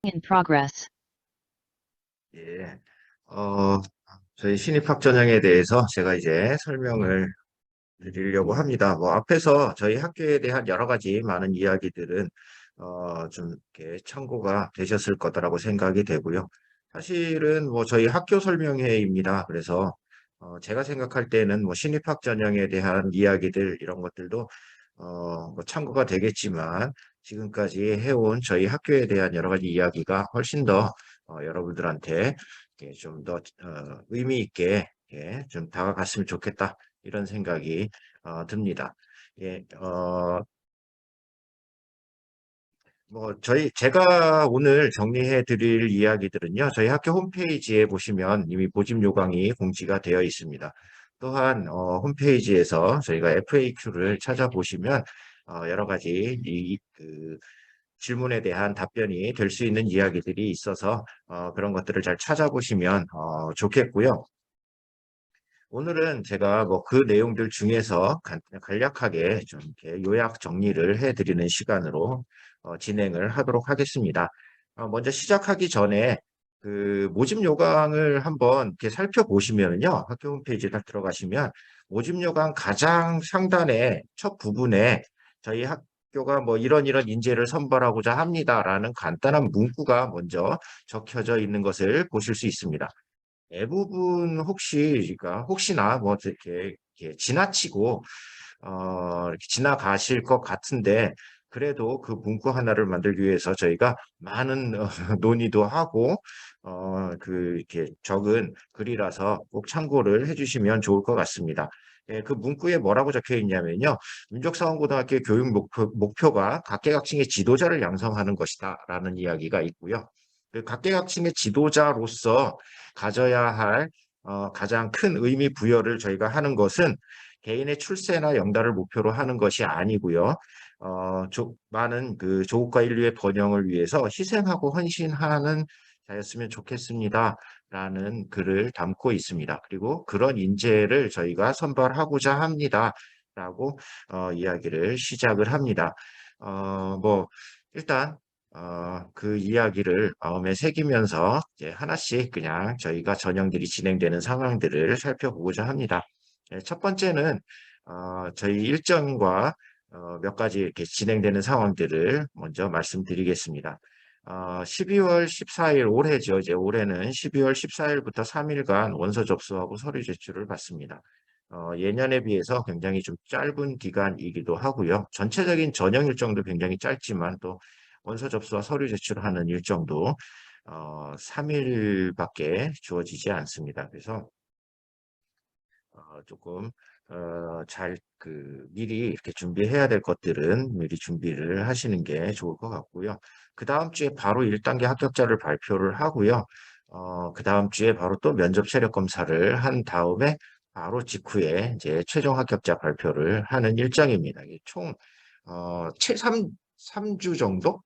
In progress. 예. 어, 저희 신입학 전형에 대해서 제가 이제 설명을 드리려고 합니다. 뭐, 앞에서 저희 학교에 대한 여러 가지 많은 이야기들은, 좀 이렇게 참고가 되셨을 거다라고 생각이 되고요. 사실은 뭐, 저희 학교 설명회입니다. 그래서, 제가 생각할 때는 뭐, 신입학 전형에 대한 이야기들, 이런 것들도, 뭐 참고가 되겠지만, 지금까지 해온 저희 학교에 대한 여러 가지 이야기가 훨씬 더, 여러분들한테 좀 더, 의미 있게, 좀 다가갔으면 좋겠다. 이런 생각이 듭니다. 예, 제가 오늘 정리해 드릴 이야기들은요, 저희 학교 홈페이지에 보시면 이미 모집 요강이 공지가 되어 있습니다. 또한, 홈페이지에서 저희가 FAQ를 찾아보시면, 여러 가지 질문에 대한 답변이 될 수 있는 이야기들이 있어서, 그런 것들을 잘 찾아보시면, 좋겠고요. 오늘은 제가 뭐 그 내용들 중에서 간략하게 좀 이렇게 요약 정리를 해드리는 시간으로 진행을 하도록 하겠습니다. 먼저 시작하기 전에 그 모집 요강을 한번 이렇게 살펴보시면요. 학교 홈페이지에 딱 들어가시면 모집 요강 가장 상단에 첫 부분에 저희 학교가 뭐 이런 인재를 선발하고자 합니다라는 간단한 문구가 먼저 적혀져 있는 것을 보실 수 있습니다. 대부분 그러니까 혹시나 뭐 이렇게 지나치고 이렇게 지나가실 것 같은데 그래도 그 문구 하나를 만들기 위해서 저희가 많은 논의도 하고 이렇게 적은 글이라서 꼭 참고를 해주시면 좋을 것 같습니다. 예, 그 문구에 뭐라고 적혀 있냐면요. 민족사원고등학교 교육 목표가 각계각층의 지도자를 양성하는 것이다라는 이야기가 있고요. 그 각계각층의 지도자로서 가져야 할 가장 큰 의미 부여를 저희가 하는 것은 개인의 출세나 영달을 목표로 하는 것이 아니고요. 많은 그 조국과 인류의 번영을 위해서 희생하고 헌신하는 자였으면 좋겠습니다. 라는 글을 담고 있습니다. 그리고 그런 인재를 저희가 선발하고자 합니다. 라고 이야기를 시작을 합니다. 뭐 일단 그 이야기를 마음에 새기면서 이제 하나씩 그냥 저희가 전형들이 진행되는 상황들을 살펴보고자 합니다. 첫 번째는 저희 일정과 몇 가지 이렇게 진행되는 상황들을 먼저 말씀드리겠습니다. 12월 14일 올해죠. 이제 올해는 12월 14일부터 3일간 원서 접수하고 서류 제출을 받습니다. 예년에 비해서 굉장히 좀 짧은 기간이기도 하고요. 전체적인 전형 일정도 굉장히 짧지만 또 원서 접수와 서류 제출하는 일정도 3일밖에 주어지지 않습니다. 그래서 조금 미리 이렇게 준비해야 될 것들은 미리 준비를 하시는 게 좋을 것 같고요. 그 다음 주에 바로 1단계 합격자를 발표를 하고요. 그 다음 주에 바로 또 면접 체력 검사를 한 다음에 바로 직후에 이제 최종 합격자 발표를 하는 일정입니다. 이게 총 채 3주 정도?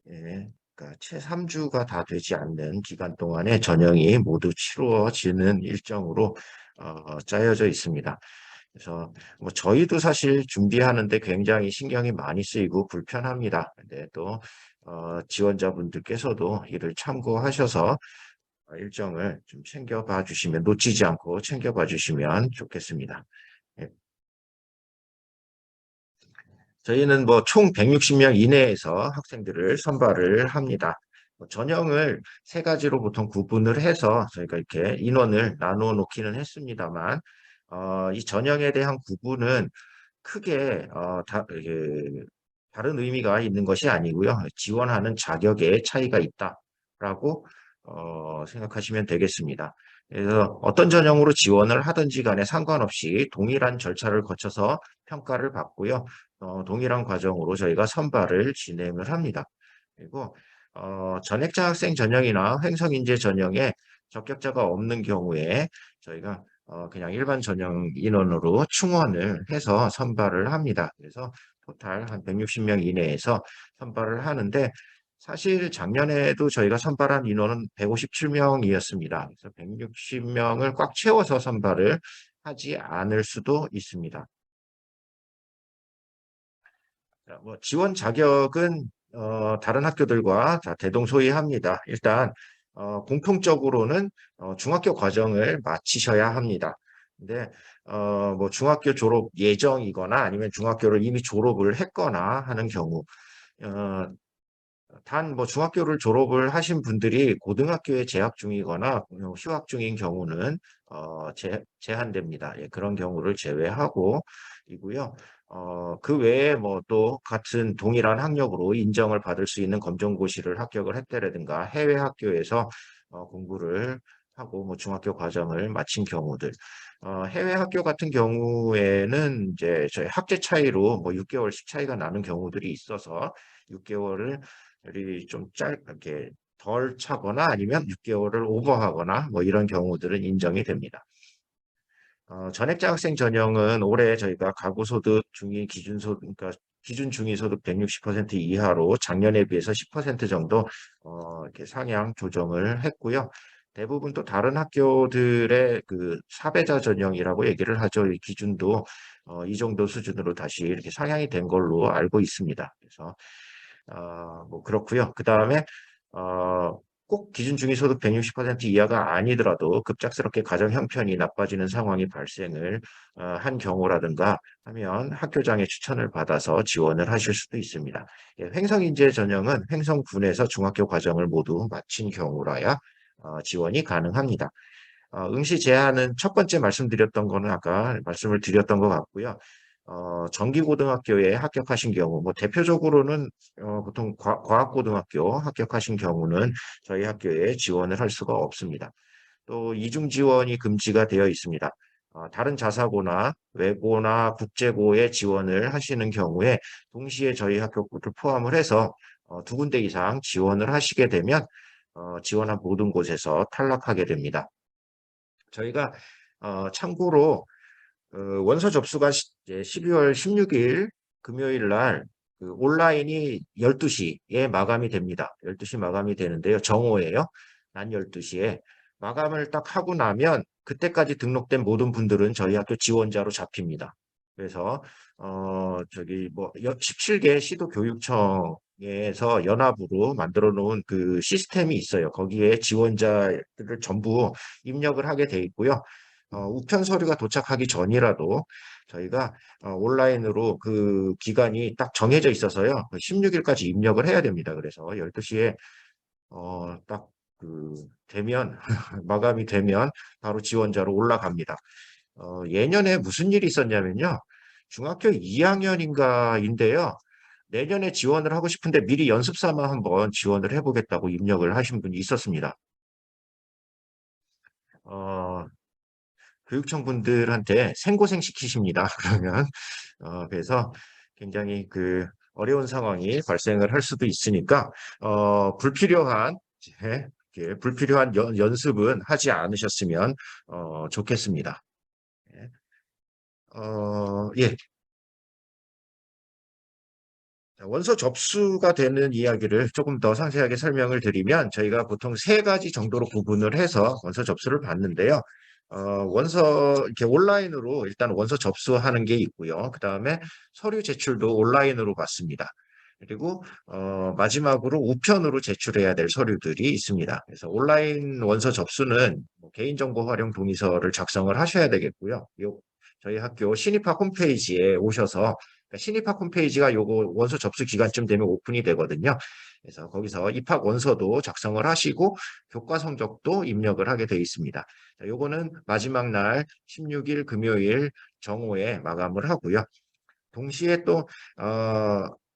예, 그러니까 채 3주가 다 되지 않는 기간 동안에 전형이 모두 치루어지는 일정으로 짜여져 있습니다. 그래서 뭐 저희도 사실 준비하는데 굉장히 신경이 많이 쓰이고 불편합니다. 근데 또 지원자분들께서도 이를 참고하셔서 일정을 좀 챙겨봐 주시면 놓치지 않고 챙겨봐 주시면 좋겠습니다. 예. 저희는 뭐 총 160명 이내에서 학생들을 선발을 합니다. 전형을 세 가지로 보통 구분을 해서 저희가 이렇게 인원을 나누어 놓기는 했습니다만, 이 전형에 대한 구분은 크게 다른 의미가 있는 것이 아니고요. 지원하는 자격의 차이가 있다라고 생각하시면 되겠습니다. 그래서 어떤 전형으로 지원을 하든지 간에 상관없이 동일한 절차를 거쳐서 평가를 받고요. 동일한 과정으로 저희가 선발을 진행을 합니다. 그리고 전액장학생 전형이나 횡성인재 전형에 적격자가 없는 경우에 저희가 그냥 일반 전형 인원으로 충원을 해서 선발을 합니다. 그래서 토탈 한 160명 이내에서 선발을 하는데 사실 작년에도 저희가 선발한 인원은 157명이었습니다. 그래서 160명을 꽉 채워서 선발을 하지 않을 수도 있습니다. 뭐 지원 자격은 다른 학교들과 다 대동소이합니다. 일단 공통적으로는 중학교 과정을 마치셔야 합니다. 근데 뭐 중학교 졸업 예정이거나 아니면 중학교를 이미 졸업을 했거나 하는 경우, 어, 단 뭐 중학교를 졸업을 하신 분들이 고등학교에 재학 중이거나 휴학 중인 경우는 제한됩니다. 예, 그런 경우를 제외하고 이고요. 그 외에 뭐 또 같은 동일한 학력으로 인정을 받을 수 있는 검정고시를 합격을 했다라든가 해외 학교에서 공부를 하고 뭐 중학교 과정을 마친 경우들. 해외 학교 같은 경우에는 이제 저희 학제 차이로 뭐 6개월씩 차이가 나는 경우들이 있어서 6개월을 좀 짧게 덜 차거나 아니면 6개월을 오버하거나 뭐 이런 경우들은 인정이 됩니다. 전액장학생 전형은 올해 저희가 가구소득 중위 기준소득, 그러니까 기준 중위소득 160% 이하로 작년에 비해서 10% 정도 이렇게 상향 조정을 했고요. 대부분 또 다른 학교들의 그 사배자 전형이라고 얘기를 하죠. 이 기준도 이 정도 수준으로 다시 이렇게 상향이 된 걸로 알고 있습니다. 그래서 뭐 그렇고요. 그 다음에 꼭 기준 중위소득 160% 이하가 아니더라도 급작스럽게 가정 형편이 나빠지는 상황이 발생을 한 경우라든가 하면 학교장의 추천을 받아서 지원을 하실 수도 있습니다. 예, 횡성인재 전형은 횡성군에서 중학교 과정을 모두 마친 경우라야 지원이 가능합니다. 응시 제한은 첫 번째 말씀드렸던 거는 아까 말씀을 드렸던 것 같고요. 정기고등학교에 합격하신 경우, 뭐 대표적으로는 보통 과학고등학교 합격하신 경우는 저희 학교에 지원을 할 수가 없습니다. 또 이중 지원이 금지가 되어 있습니다. 다른 자사고나 외고나 국제고에 지원을 하시는 경우에 동시에 저희 학교를 포함을 해서 두 군데 이상 지원을 하시게 되면 지원한 모든 곳에서 탈락하게 됩니다. 저희가 참고로 원서 접수가 이제 12월 16일 금요일 날 그 온라인이 12시에 마감이 됩니다. 12시 마감이 되는데요. 정오예요. 난 12시에. 마감을 딱 하고 나면 그때까지 등록된 모든 분들은 저희 학교 지원자로 잡힙니다. 그래서 저기 뭐 17개 시도교육청에서 연합으로 만들어 놓은 그 시스템이 있어요. 거기에 지원자들을 전부 입력을 하게 돼 있고요. 우편 서류가 도착하기 전이라도 저희가 온라인으로 그 기간이 딱 정해져 있어서요. 16일까지 입력을 해야 됩니다. 그래서 12시에 딱 그 되면 마감이 되면 바로 지원자로 올라갑니다. 예년에 무슨 일이 있었냐면요. 중학교 2학년인가인데요. 내년에 지원을 하고 싶은데 미리 연습 삼아 한번 지원을 해보겠다고 입력을 하신 분이 있었습니다. 어, 교육청 분들한테 생고생 시키십니다. 그러면 그래서 굉장히 그 어려운 상황이 발생을 할 수도 있으니까 불필요한 불필요한 연습은 하지 않으셨으면 좋겠습니다. 예. 예. 원서 접수가 되는 이야기를 조금 더 상세하게 설명을 드리면 저희가 보통 세 가지 정도로 구분을 해서 원서 접수를 받는데요. 원서 이렇게 온라인으로 일단 원서 접수하는 게 있고요. 그 다음에 서류 제출도 온라인으로 받습니다. 그리고 마지막으로 우편으로 제출해야 될 서류들이 있습니다. 그래서 온라인 원서 접수는 뭐 개인정보 활용 동의서를 작성을 하셔야 되겠고요. 저희 학교 신입학 홈페이지에 오셔서 신입학 홈페이지가 요거 원서 접수 기간쯤 되면 오픈이 되거든요. 그래서 거기서 입학 원서도 작성을 하시고 교과 성적도 입력을 하게 되어 있습니다. 자, 요거는 마지막 날 16일 금요일 정오에 마감을 하고요. 동시에 또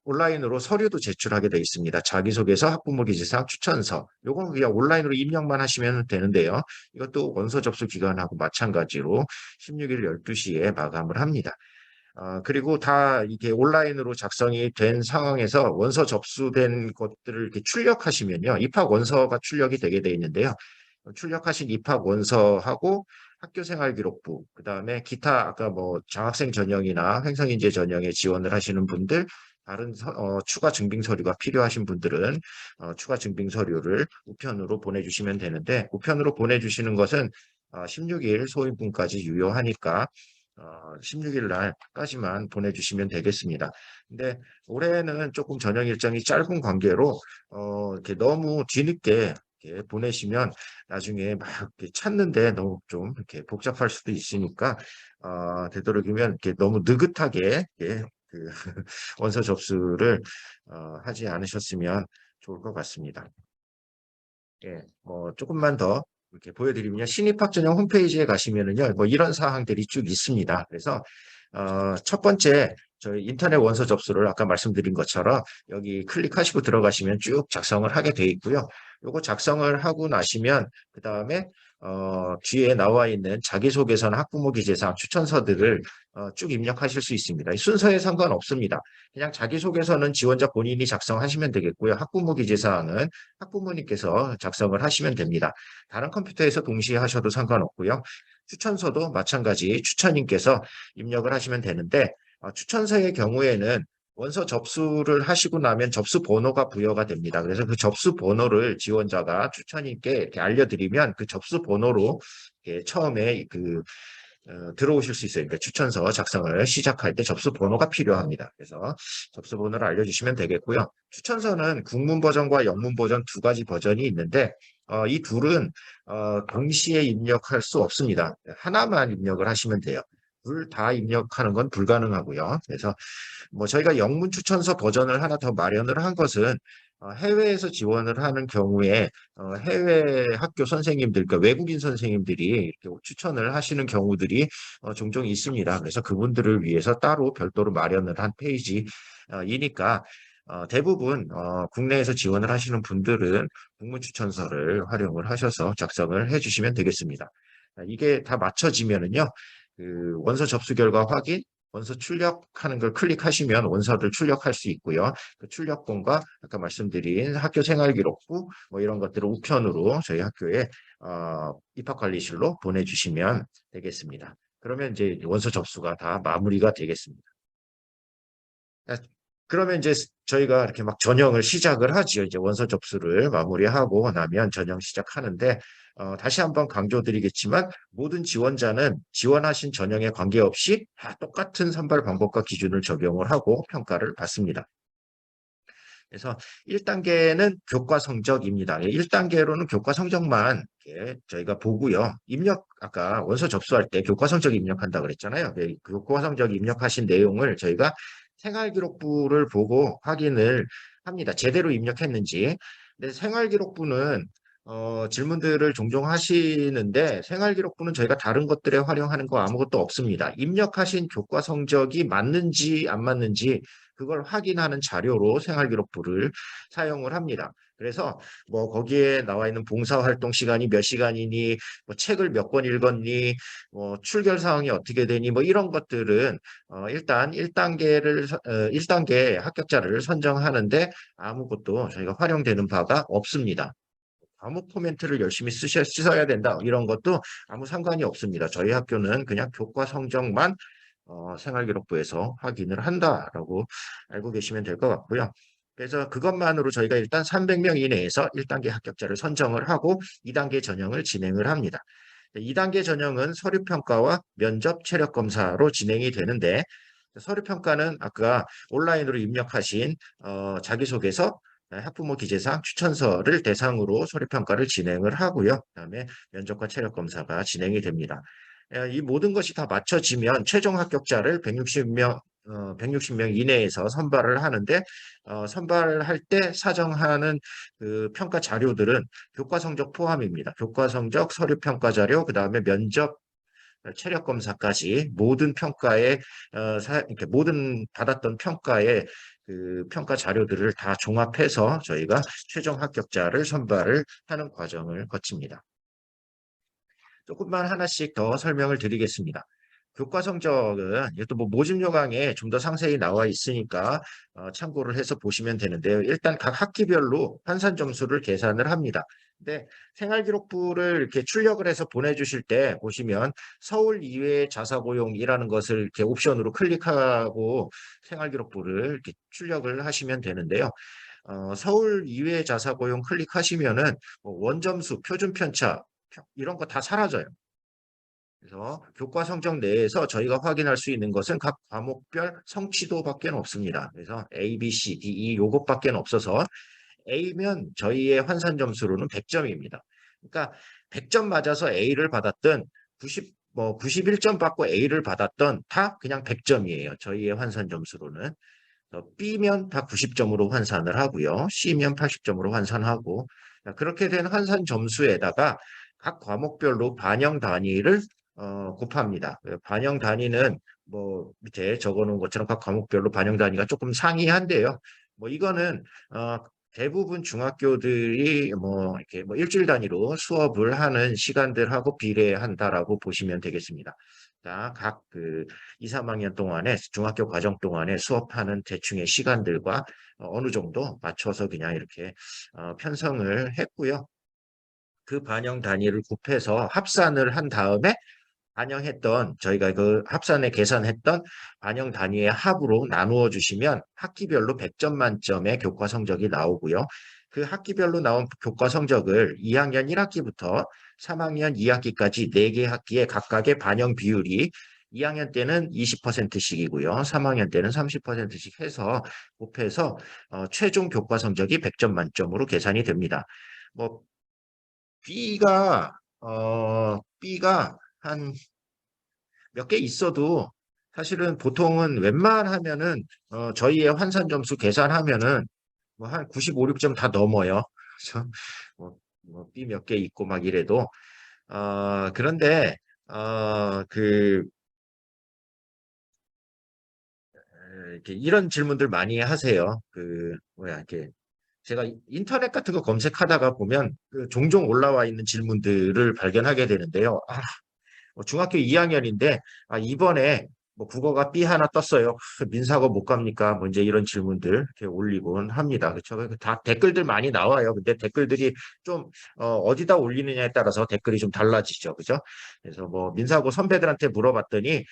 온라인으로 서류도 제출하게 되어 있습니다. 자기소개서, 학부모 기재사항, 추천서. 요건 그냥 온라인으로 입력만 하시면 되는데요. 이것도 원서 접수 기간하고 마찬가지로 16일 12시에 마감을 합니다. 그리고 다 이게 온라인으로 작성이 된 상황에서 원서 접수된 것들을 이렇게 출력하시면요. 입학 원서가 출력이 되게 돼 있는데요. 출력하신 입학 원서하고 학교생활기록부, 그 다음에 기타 아까 뭐 장학생 전형이나 횡성인재 전형에 지원을 하시는 분들, 다른 추가 증빙 서류가 필요하신 분들은 추가 증빙 서류를 우편으로 보내주시면 되는데 우편으로 보내주시는 것은 16일 소인분까지 유효하니까 16일 날까지만 보내주시면 되겠습니다. 근데 올해는 조금 전형 일정이 짧은 관계로 이렇게 너무 뒤늦게 이렇게 보내시면 나중에 막 이렇게 찾는데 너무 좀 이렇게 복잡할 수도 있으니까 되도록이면 이렇게 너무 느긋하게 이렇게 그 원서 접수를 하지 않으셨으면 좋을 것 같습니다. 예, 조금만 더 이렇게 보여드리면요. 신입학 전형 홈페이지에 가시면은요, 뭐 이런 사항들이 쭉 있습니다. 그래서, 첫 번째, 저희 인터넷 원서 접수를 아까 말씀드린 것처럼 여기 클릭하시고 들어가시면 쭉 작성을 하게 돼 있고요. 요거 작성을 하고 나시면, 그 다음에, 뒤에 나와 있는 자기소개서나 학부모 기재사항 추천서들을 쭉 입력하실 수 있습니다. 이 순서에 상관없습니다. 그냥 자기소개서는 지원자 본인이 작성하시면 되겠고요. 학부모 기재사항은 학부모님께서 작성을 하시면 됩니다. 다른 컴퓨터에서 동시에 하셔도 상관없고요. 추천서도 마찬가지 추천인께서 입력을 하시면 되는데 추천서의 경우에는 원서 접수를 하시고 나면 접수 번호가 부여가 됩니다. 그래서 그 접수 번호를 지원자가 추천인께 이렇게 알려드리면 그 접수 번호로 처음에 들어오실 수 있어요. 그러니까 추천서 작성을 시작할 때 접수 번호가 필요합니다. 그래서 접수 번호를 알려주시면 되겠고요. 추천서는 국문 버전과 영문 버전 두 가지 버전이 있는데 이 둘은 동시에 입력할 수 없습니다. 하나만 입력을 하시면 돼요. 둘 다 입력하는 건 불가능하고요. 그래서 뭐 저희가 영문 추천서 버전을 하나 더 마련을 한 것은 해외에서 지원을 하는 경우에 해외 학교 선생님들, 그러니까 외국인 선생님들이 이렇게 추천을 하시는 경우들이 종종 있습니다. 그래서 그분들을 위해서 따로 별도로 마련을 한 페이지이니까 대부분 국내에서 지원을 하시는 분들은 국문 추천서를 활용을 하셔서 작성을 해주시면 되겠습니다. 이게 다 맞춰지면은요, 그 원서 접수 결과 확인, 원서 출력하는 걸 클릭하시면 원서를 출력할 수 있고요. 그 출력본과 아까 말씀드린 학교 생활기록부 뭐 이런 것들을 우편으로 저희 학교에 입학관리실로 보내주시면 되겠습니다. 그러면 이제 원서 접수가 다 마무리가 되겠습니다. 그러면 이제 저희가 이렇게 막 전형을 시작을 하지요. 이제 원서 접수를 마무리하고 나면 전형 시작하는데 다시 한번 강조드리겠지만 모든 지원자는 지원하신 전형에 관계없이 다 똑같은 선발 방법과 기준을 적용을 하고 평가를 받습니다. 그래서 1단계는 교과 성적입니다. 1단계로는 교과 성적만 저희가 보고요. 아까 원서 접수할 때 교과 성적 입력한다 그랬잖아요. 교과 성적 입력하신 내용을 저희가 생활기록부를 보고 확인을 합니다. 제대로 입력했는지. 근데 생활기록부는 질문들을 종종 하시는데 생활기록부는 저희가 다른 것들에 활용하는 거 아무것도 없습니다. 입력하신 교과 성적이 맞는지 안 맞는지 그걸 확인하는 자료로 생활기록부를 사용을 합니다. 그래서 뭐 거기에 나와 있는 봉사활동 시간이 몇 시간이니, 뭐 책을 몇 권 읽었니, 뭐 출결 사항이 어떻게 되니, 뭐 이런 것들은 일단 1단계 합격자를 선정하는데 아무것도 저희가 활용되는 바가 없습니다. 과목 코멘트를 열심히 쓰셔야 된다. 이런 것도 아무 상관이 없습니다. 저희 학교는 그냥 교과 성적만 생활기록부에서 확인을 한다라고 알고 계시면 될 것 같고요. 그래서 그것만으로 저희가 일단 300명 이내에서 1단계 합격자를 선정을 하고 2단계 전형을 진행을 합니다. 2단계 전형은 서류평가와 면접 체력검사로 진행이 되는데 서류평가는 아까 온라인으로 입력하신 자기소개서, 학부모 기재사항 추천서를 대상으로 서류평가를 진행을 하고요. 그다음에 면접과 체력검사가 진행이 됩니다. 이 모든 것이 다 맞춰지면 최종 합격자를 160명 이내에서 선발을 하는데 선발할 때 사정하는 그 평가 자료들은 교과 성적 포함입니다. 교과 성적, 서류 평가 자료, 그다음에 면접 체력 검사까지 모든 평가에 이렇게 모든 받았던 평가의 그 평가 자료들을 다 종합해서 저희가 최종 합격자를 선발을 하는 과정을 거칩니다. 조금만 하나씩 더 설명을 드리겠습니다. 교과 성적은 이것도 뭐 모집 요강에 좀 더 상세히 나와 있으니까 참고를 해서 보시면 되는데요. 일단 각 학기별로 환산 점수를 계산을 합니다. 근데 생활기록부를 이렇게 출력을 해서 보내주실 때 보시면 서울 이외의 자사고용이라는 것을 이렇게 옵션으로 클릭하고 생활기록부를 이렇게 출력을 하시면 되는데요. 서울 이외의 자사고용 클릭하시면은 뭐 원점수, 표준편차 이런 거 다 사라져요. 그래서 교과 성적 내에서 저희가 확인할 수 있는 것은 각 과목별 성취도밖에 없습니다. 그래서 A, B, C, D, E 요것밖에 없어서 A면 저희의 환산 점수로는 100점입니다. 그러니까 100점 맞아서 A를 받았든 91점 받고 A를 받았던 다 그냥 100점이에요. 저희의 환산 점수로는. B면 다 90점으로 환산을 하고요. C면 80점으로 환산하고 그렇게 된 환산 점수에다가 각 과목별로 반영 단위를 곱합니다. 반영 단위는 뭐 밑에 적어놓은 것처럼 각 과목별로 반영 단위가 조금 상이한데요. 뭐 이거는 대부분 중학교들이 뭐 이렇게 뭐 일주일 단위로 수업을 하는 시간들하고 비례한다라고 보시면 되겠습니다. 각 2, 3학년 동안에 중학교 과정 동안에 수업하는 대충의 시간들과 어느 정도 맞춰서 그냥 이렇게 편성을 했고요. 그 반영 단위를 곱해서 합산을 한 다음에 반영했던 저희가 그 합산에 계산했던 반영 단위의 합으로 나누어 주시면 학기별로 100점 만점의 교과 성적이 나오고요. 그 학기별로 나온 교과 성적을 2학년 1학기부터 3학년 2학기까지 4개 학기에 각각의 반영 비율이 2학년 때는 20%씩이고요. 3학년 때는 30%씩 해서 곱해서 최종 교과 성적이 100점 만점으로 계산이 됩니다. 뭐 B가 한 몇 개 있어도 사실은 보통은 웬만하면은 저희의 환산 점수 계산하면은 뭐 한 95, 6점 다 넘어요. 그래서 뭐 B 몇 개 있고 막 이래도 그런데 그 이렇게 이런 질문들 많이 하세요. 그 뭐야 이렇게 제가 인터넷 같은 거 검색하다가 보면 종종 올라와 있는 질문들을 발견하게 되는데요. 중학교 2학년인데 이번에 뭐 국어가 B 하나 떴어요. 민사고 못 갑니까? 뭐 이제 이런 질문들 이렇게 올리곤 합니다. 그렇죠? 다 댓글들 많이 나와요. 근데 댓글들이 좀 어디다 올리느냐에 따라서 댓글이 좀 달라지죠. 그죠? 그래서 뭐 민사고 선배들한테 물어봤더니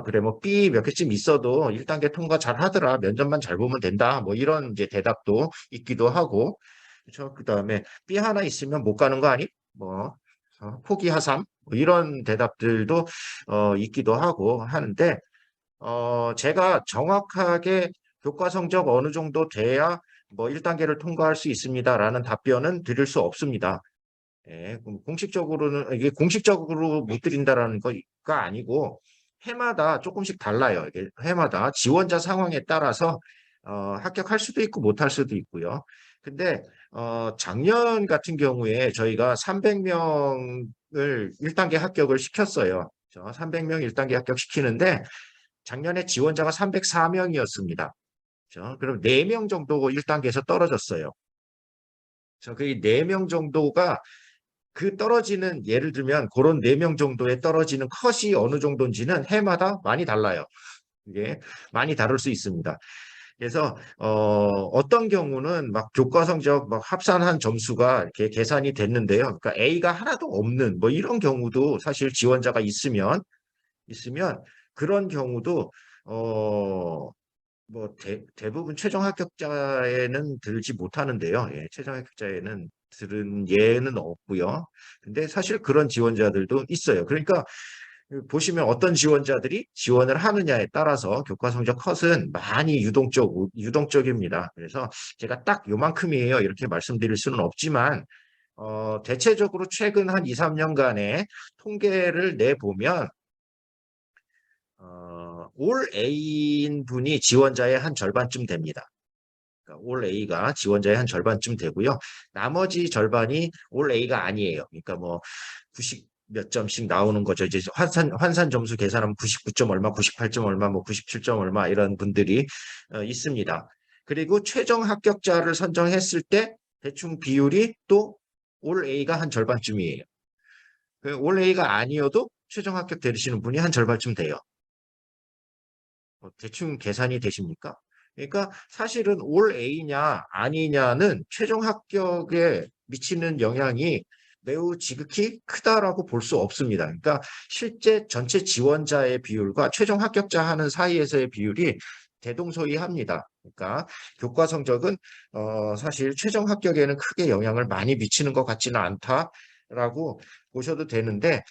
그래 뭐 B 몇 개쯤 있어도 1단계 통과 잘 하더라. 면접만 잘 보면 된다. 뭐 이런 이제 대답도 있기도 하고 그렇죠? 그다음에 B 하나 있으면 못 가는 거 아니? 뭐 포기하삼 뭐 이런 대답들도 있기도 하고 하는데 제가 정확하게 교과 성적 어느 정도 돼야 뭐 1단계를 통과할 수 있습니다라는 답변은 드릴 수 없습니다. 예, 공식적으로는 이게 공식적으로 못 드린다라는 거가 아니고 해마다 조금씩 달라요. 이게 해마다 지원자 상황에 따라서 합격할 수도 있고 못할 수도 있고요. 근데 작년 같은 경우에 저희가 300명을 1단계 합격을 시켰어요. 300명 1단계 합격 시키는데 작년에 지원자가 304명이었습니다. 그럼 4명 정도 1단계에서 떨어졌어요. 그 4명 정도가 그 떨어지는 예를 들면 그런 4명 정도의 떨어지는 컷이 어느 정도인지는 해마다 많이 달라요. 이게 많이 다를 수 있습니다. 그래서 어떤 경우는 막 교과 성적 막 합산한 점수가 이렇게 계산이 됐는데요. 그러니까 A가 하나도 없는 뭐 이런 경우도 사실 지원자가 있으면 그런 경우도 뭐 대부분 최종 합격자에는 들지 못하는데요. 예, 최종 합격자에는 들은 예는 없고요. 근데 사실 그런 지원자들도 있어요. 그러니까 보시면 어떤 지원자들이 지원을 하느냐에 따라서 교과 성적 컷은 많이 유동적입니다. 그래서 제가 딱 요만큼이에요. 이렇게 말씀드릴 수는 없지만 대체적으로 최근 한 2, 3년간의 통계를 내보면 올 A인 분이 지원자의 한 절반쯤 됩니다. 그러니까 올 A가 지원자의 한 절반쯤 되고요. 나머지 절반이 올 A가 아니에요. 그러니까 뭐 90 몇 점씩 나오는 거죠. 이제 환산 점수 계산하면 99점 얼마, 98점 얼마, 뭐 97점 얼마 이런 분들이 있습니다. 그리고 최종 합격자를 선정했을 때 대충 비율이 또 올 A가 한 절반쯤이에요. 올 A가 아니어도 최종 합격 되시는 분이 한 절반쯤 돼요. 대충 계산이 되십니까? 그러니까 사실은 올 A냐 아니냐는 최종 합격에 미치는 영향이 매우 지극히 크다라고 볼 수 없습니다. 그러니까 실제 전체 지원자의 비율과 최종 합격자 하는 사이에서의 비율이 대동소이합니다. 그러니까 교과 성적은 사실 최종 합격에는 크게 영향을 많이 미치는 것 같지는 않다라고 보셔도 되는데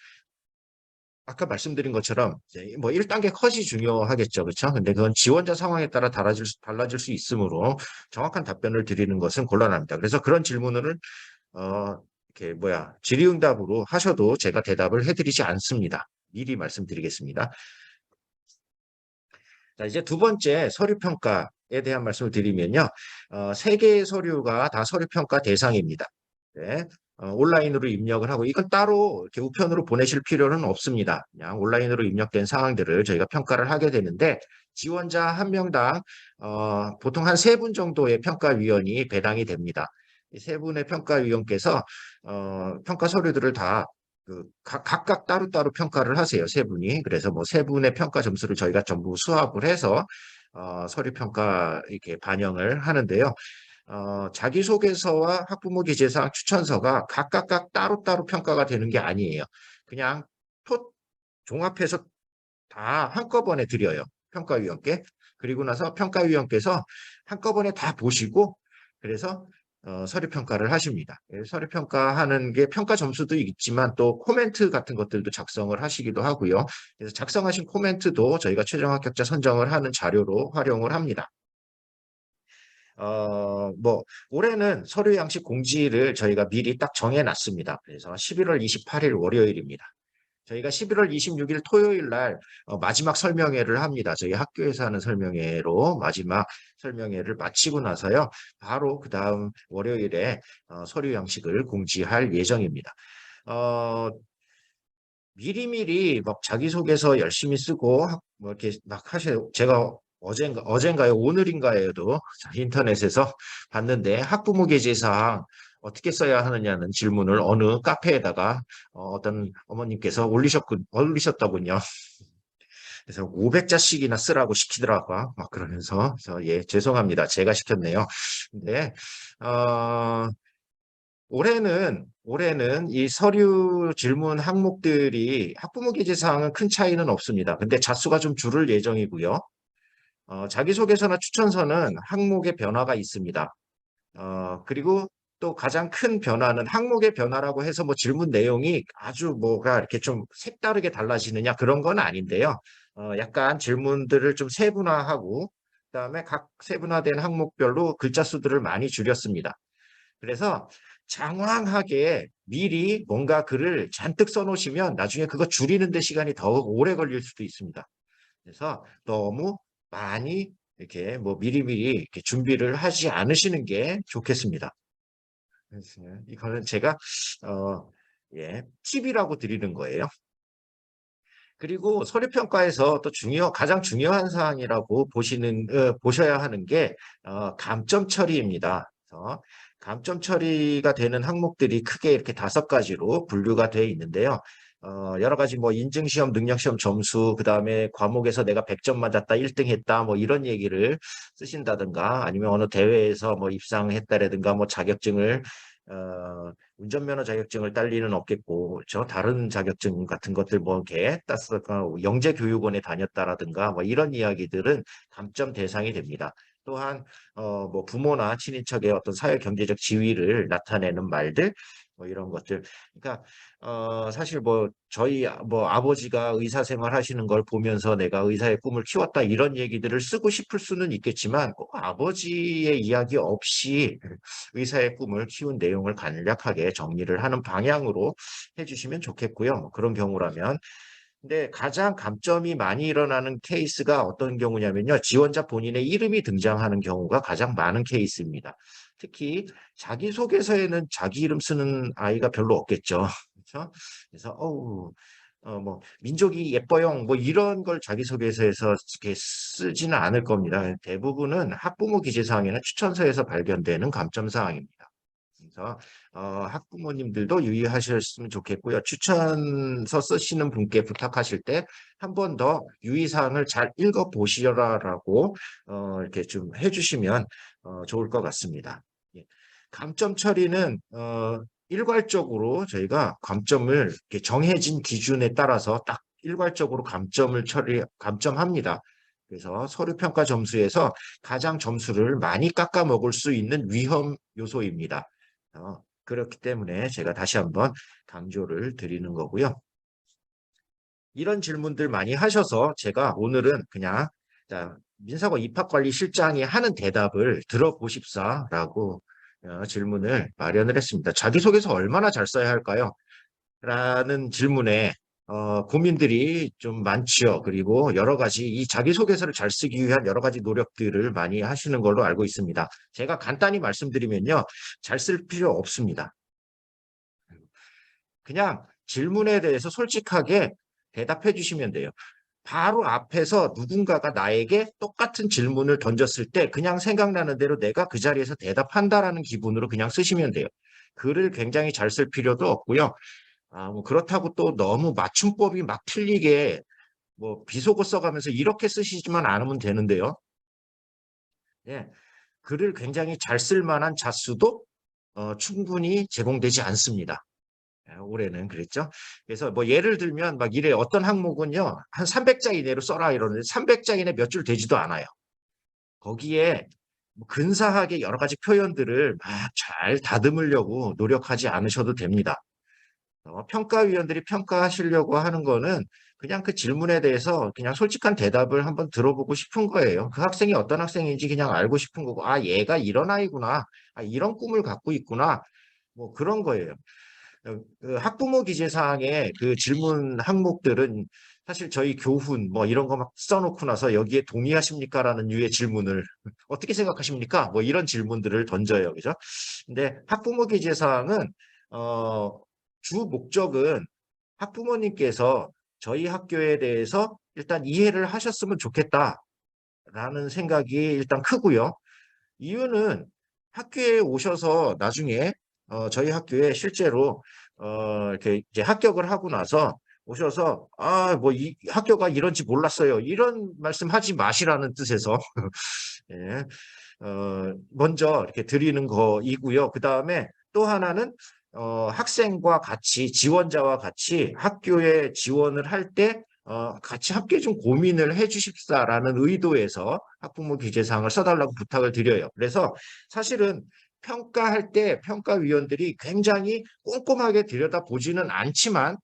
아까 말씀드린 것처럼 이제 뭐 1단계 컷이 중요하겠죠. 그렇죠? 근데 그건 지원자 상황에 따라 달라질 수 있으므로 정확한 답변을 드리는 것은 곤란합니다. 그래서 그런 질문을 이렇게 질의응답으로 하셔도 제가 대답을 해드리지 않습니다. 미리 말씀드리겠습니다. 자, 이제 두 번째 서류평가에 대한 말씀을 드리면요. 세 개의 서류가 다 서류평가 대상입니다. 네. 온라인으로 입력을 하고 이건 따로 이렇게 우편으로 보내실 필요는 없습니다. 그냥 온라인으로 입력된 사항들을 저희가 평가를 하게 되는데 지원자 한 명당 보통 한 세 분 정도의 평가위원이 배당이 됩니다. 이 세 분의 평가위원께서 평가 서류들을 다 각각 따로따로 평가를 하세요. 세 분이. 그래서 뭐 세 분의 평가 점수를 저희가 전부 수합을 해서 서류 평가 이렇게 반영을 하는데요. 자기소개서와 학부모 기재사항 추천서가 각각 따로따로 평가가 되는 게 아니에요. 그냥 종합해서 다 한꺼번에 드려요. 평가위원께. 그리고 나서 평가위원께서 한꺼번에 다 보시고 그래서 서류 평가를 하십니다. 서류 평가하는 게 평가 점수도 있지만 또 코멘트 같은 것들도 작성을 하시기도 하고요. 그래서 작성하신 코멘트도 저희가 최종 합격자 선정을 하는 자료로 활용을 합니다. 올해는 서류 양식 공지를 저희가 미리 딱 정해놨습니다. 그래서 11월 28일 월요일입니다. 저희가 11월 26일 토요일 날 마지막 설명회를 합니다. 저희 학교에서 하는 설명회로 마지막 설명회를 마치고 나서요. 바로 그 다음 월요일에 서류 양식을 공지할 예정입니다. 미리미리 막 자기소개서 열심히 쓰고 뭐 이렇게 막 하세요. 제가 어젠가요? 오늘인가에도 인터넷에서 봤는데 학부모 계제사항 어떻게 써야 하느냐는 질문을 어느 카페에다가 어떤 어머님께서 올리셨더군요. 그래서 500자씩이나 쓰라고 시키더라고요. 막 그러면서 예, 죄송합니다. 제가 시켰네요. 근데 올해는 이 서류 질문 항목들이 학부모 기재사항은 큰 차이는 없습니다. 근데 자수가 좀 줄을 예정이고요. 자기소개서나 추천서는 항목의 변화가 있습니다. 그리고 또 가장 큰 변화는 항목의 변화라고 해서 뭐 질문 내용이 아주 뭐가 이렇게 좀 색다르게 달라지느냐 그런 건 아닌데요. 약간 질문들을 좀 세분화하고 그다음에 각 세분화된 항목별로 글자 수들을 많이 줄였습니다. 그래서 장황하게 미리 뭔가 글을 잔뜩 써놓으시면 나중에 그거 줄이는 데 시간이 더 오래 걸릴 수도 있습니다. 그래서 너무 많이 이렇게 뭐 미리미리 이렇게 준비를 하지 않으시는 게 좋겠습니다. 그래서 이거는 제가 예, 팁이라고 드리는 거예요. 그리고 서류평가에서 또 가장 중요한 사항이라고 보셔야 하는 게 감점 처리입니다. 그래서 감점 처리가 되는 항목들이 크게 이렇게 5가지로 분류가 되어 있는데요. 여러 가지 뭐 인증시험, 능력시험 점수, 그 다음에 과목에서 내가 100점 맞았다, 1등 했다, 뭐 이런 얘기를 쓰신다든가 아니면 어느 대회에서 뭐 입상했다라든가 뭐 자격증을 운전면허 자격증을 딸 리는 없겠고, 저 다른 자격증 같은 것들 뭐 이렇게 땄을까, 영재교육원에 다녔다라든가 뭐 이런 이야기들은 감점 대상이 됩니다. 또한 뭐 부모나 친인척의 어떤 사회 경제적 지위를 나타내는 말들 뭐 이런 것들. 그러니까 사실 뭐 저희 뭐 아버지가 의사 생활하시는 걸 보면서 내가 의사의 꿈을 키웠다 이런 얘기들을 쓰고 싶을 수는 있겠지만 꼭 아버지의 이야기 없이 의사의 꿈을 키운 내용을 간략하게 정리를 하는 방향으로 해주시면 좋겠고요. 뭐 그런 경우라면. 근데 가장 감점이 많이 일어나는 케이스가 어떤 경우냐면요. 지원자 본인의 이름이 등장하는 경우가 가장 많은 케이스입니다. 특히 자기소개서에는 자기 이름 쓰는 아이가 별로 없겠죠. 그렇죠? 그래서 뭐 민족이 예뻐요. 뭐 이런 걸 자기소개서에서 이렇게 쓰지는 않을 겁니다. 대부분은 학부모 기재사항이나 추천서에서 발견되는 감점사항입니다. 그래서 학부모님들도 유의하셨으면 좋겠고요. 추천서 쓰시는 분께 부탁하실 때 한 번 더 유의사항을 잘 읽어보시라고 이렇게 좀 해주시면 좋을 것 같습니다. 예. 감점 처리는 일괄적으로 저희가 감점을 이렇게 정해진 기준에 따라서 딱 일괄적으로 감점합니다. 그래서 서류평가 점수에서 가장 점수를 많이 깎아먹을 수 있는 위험 요소입니다. 그렇기 때문에 제가 다시 한번 강조를 드리는 거고요. 이런 질문들 많이 하셔서 제가 오늘은 그냥 자, 민사고 입학관리실장이 하는 대답을 들어보십사라고 질문을 마련을 했습니다. 자기소개서 얼마나 잘 써야 할까요? 라는 질문에 고민들이 좀 많지요. 그리고 여러 가지 이 자기소개서를 잘 쓰기 위한 여러 가지 노력들을 많이 하시는 걸로 알고 있습니다. 제가 간단히 말씀드리면요. 잘 쓸 필요 없습니다. 그냥 질문에 대해서 솔직하게 대답해 주시면 돼요. 바로 앞에서 누군가가 나에게 똑같은 질문을 던졌을 때 그냥 생각나는 대로 내가 그 자리에서 대답한다라는 기분으로 그냥 쓰시면 돼요. 글을 굉장히 잘 쓸 필요도 없고요. 뭐 그렇다고 또 너무 맞춤법이 막 틀리게 뭐 비속어 써가면서 이렇게 쓰시지만 않으면 되는데요. 예, 글을 굉장히 잘 쓸 만한 자수도 충분히 제공되지 않습니다. 올해는 그랬죠. 그래서 뭐 예를 들면 막 이래 어떤 항목은요 한 300자 이내로 써라 이러는데 300자 이내 몇 줄 되지도 않아요. 거기에 뭐 근사하게 여러 가지 표현들을 막 잘 다듬으려고 노력하지 않으셔도 됩니다. 평가위원들이 평가하시려고 하는 거는 그냥 그 질문에 대해서 그냥 솔직한 대답을 한번 들어보고 싶은 거예요. 그 학생이 어떤 학생인지 그냥 알고 싶은 거고, 아, 얘가 이런 아이구나. 아, 이런 꿈을 갖고 있구나. 뭐 그런 거예요. 그 학부모 기재사항의 그 질문 항목들은 사실 저희 교훈 뭐 이런 거 막 써놓고 나서 여기에 동의하십니까라는 류의 질문을 어떻게 생각하십니까? 뭐 이런 질문들을 던져요. 그죠? 근데 학부모 기재사항은 어, 주 목적은 학부모님께서 저희 학교에 대해서 일단 이해를 하셨으면 좋겠다라는 생각이 일단 크고요. 이유는 학교에 오셔서 나중에 저희 학교에 실제로 이렇게 이제 합격을 하고 나서 오셔서 아, 뭐 이 학교가 이런지 몰랐어요. 이런 말씀하지 마시라는 뜻에서 예, 먼저 이렇게 드리는 거이고요. 그 다음에 또 하나는 학생과 같이 지원자와 같이 학교에 지원을 할 때 같이 함께 좀 고민을 해 주십사라는 의도에서 학부모 기재사항을 써달라고 부탁을 드려요. 그래서 사실은 평가할 때 평가위원들이 굉장히 꼼꼼하게 들여다보지는 않지만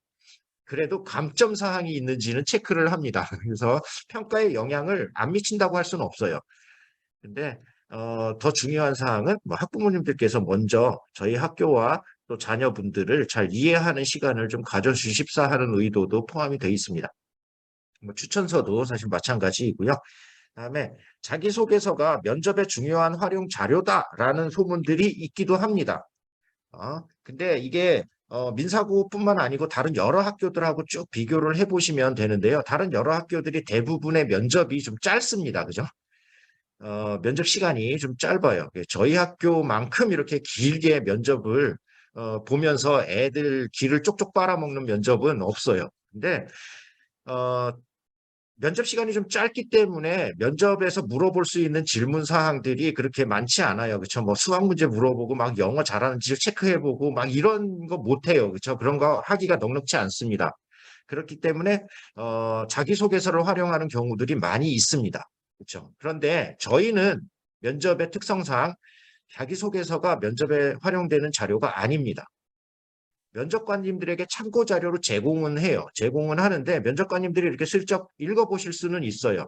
그래도 감점 사항이 있는지는 체크를 합니다. 그래서 평가에 영향을 안 미친다고 할 수는 없어요. 근데 더 중요한 사항은 뭐 학부모님들께서 먼저 저희 학교와 또 자녀분들을 잘 이해하는 시간을 좀 가져주십사 하는 의도도 포함이 되어 있습니다. 뭐 추천서도 사실 마찬가지이고요. 그다음에 자기소개서가 면접에 중요한 활용 자료다라는 소문들이 있기도 합니다. 근데 이게 민사고뿐만 아니고 다른 여러 학교들하고 쭉 비교를 해보시면 되는데요. 다른 여러 학교들이 대부분의 면접이 좀 짧습니다. 그죠? 면접 시간이 좀 짧아요. 저희 학교만큼 이렇게 길게 면접을 보면서 애들 기를 쪽쪽 빨아먹는 면접은 없어요. 근데 어, 면접 시간이 좀 짧기 때문에 면접에서 물어볼 수 있는 질문 사항들이 그렇게 많지 않아요. 그렇죠? 뭐 수학 문제 물어보고 막 영어 잘하는지 체크해보고 막 이런 거 못해요. 그렇죠? 그런 거 하기가 넉넉치 않습니다. 그렇기 때문에 자기소개서를 활용하는 경우들이 많이 있습니다. 그렇죠? 그런데 저희는 면접의 특성상 자기소개서가 면접에 활용되는 자료가 아닙니다. 면접관님들에게 참고 자료로 제공은 해요. 제공은 하는데 면접관님들이 이렇게 슬쩍 읽어보실 수는 있어요.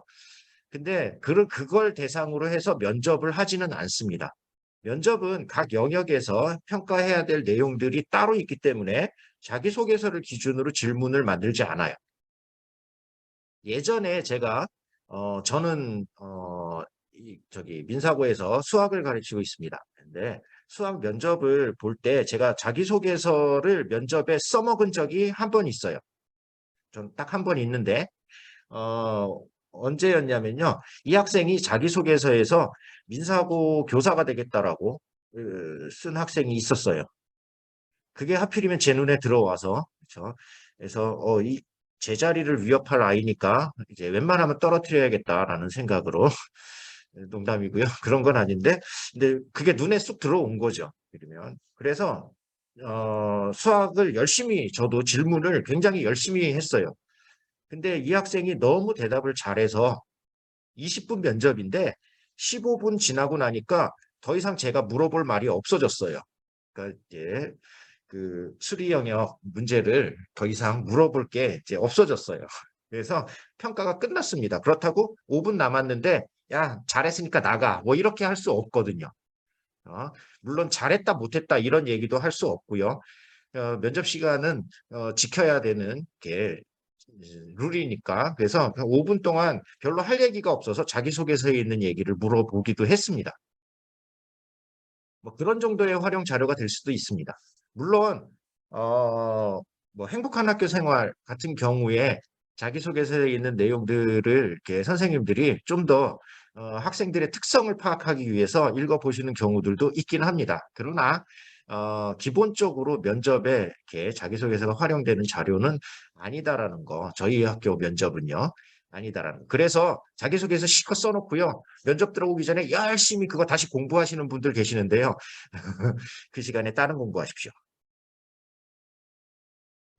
근데 그걸 대상으로 해서 면접을 하지는 않습니다. 면접은 각 영역에서 평가해야 될 내용들이 따로 있기 때문에 자기소개서를 기준으로 질문을 만들지 않아요. 예전에 제가 저는 저기 민사고에서 수학을 가르치고 있습니다. 근데 수학 면접을 볼 때 제가 자기소개서를 면접에 써먹은 적이 한 번 있어요. 전 딱 한 번 있는데 언제였냐면요. 이 학생이 자기소개서에서 민사고 교사가 되겠다라고 쓴 학생이 있었어요. 그게 하필이면 제 눈에 들어와서 그렇죠. 그래서 이 제자리를 위협할 아이니까 이제 웬만하면 떨어뜨려야겠다라는 생각으로 농담이고요. 그런 건 아닌데 근데 그게 눈에 쑥 들어온 거죠. 그러면 그래서 수학을 열심히 저도 질문을 굉장히 열심히 했어요. 근데 이 학생이 너무 대답을 잘해서 20분 면접인데 15분 지나고 나니까 더 이상 제가 물어볼 말이 없어졌어요. 그러니까 이제 그 수리 영역 문제를 더 이상 물어볼 게 이제 없어졌어요. 그래서 평가가 끝났습니다. 그렇다고 5분 남았는데 야, 잘했으니까 나가. 뭐 이렇게 할 수 없거든요. 어, 물론 잘했다 못했다 이런 얘기도 할 수 없고요. 면접 시간은 지켜야 되는 게 룰이니까. 그래서 5분 동안 별로 할 얘기가 없어서 자기소개서에 있는 얘기를 물어보기도 했습니다. 뭐 그런 정도의 활용 자료가 될 수도 있습니다. 물론 뭐 행복한 학교 생활 같은 경우에 자기소개서에 있는 내용들을 이렇게 선생님들이 좀 더 학생들의 특성을 파악하기 위해서 읽어보시는 경우들도 있긴 합니다. 그러나 기본적으로 면접에 이렇게 자기소개서가 활용되는 자료는 아니다라는 거, 저희 학교 면접은요. 아니다라는 거. 그래서 자기소개서 실컷 써놓고요. 면접 들어오기 전에 열심히 그거 다시 공부하시는 분들 계시는데요. 그 시간에 다른 공부하십시오.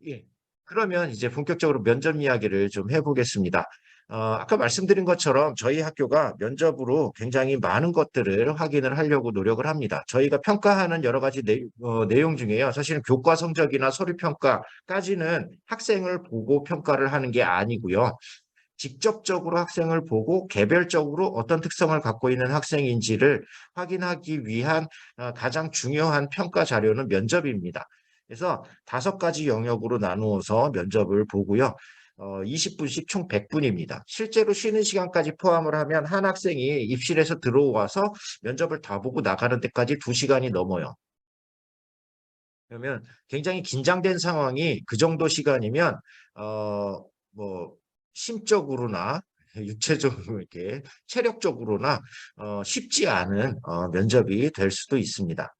예. 그러면 이제 본격적으로 면접 이야기를 좀 해보겠습니다. 아까 말씀드린 것처럼 저희 학교가 면접으로 굉장히 많은 것들을 확인을 하려고 노력을 합니다. 저희가 평가하는 여러 가지 내용 중에요. 사실은 교과 성적이나 서류 평가까지는 학생을 보고 평가를 하는 게 아니고요. 직접적으로 학생을 보고 개별적으로 어떤 특성을 갖고 있는 학생인지를 확인하기 위한 가장 중요한 평가 자료는 면접입니다. 그래서 5가지 영역으로 나누어서 면접을 보고요. 20분씩 총 100분입니다. 실제로 쉬는 시간까지 포함을 하면 한 학생이 입실에서 들어와서 면접을 다 보고 나가는 데까지 2시간이 넘어요. 그러면 굉장히 긴장된 상황이 그 정도 시간이면 뭐 심적으로나 육체적으로 이렇게 체력적으로나 쉽지 않은 면접이 될 수도 있습니다.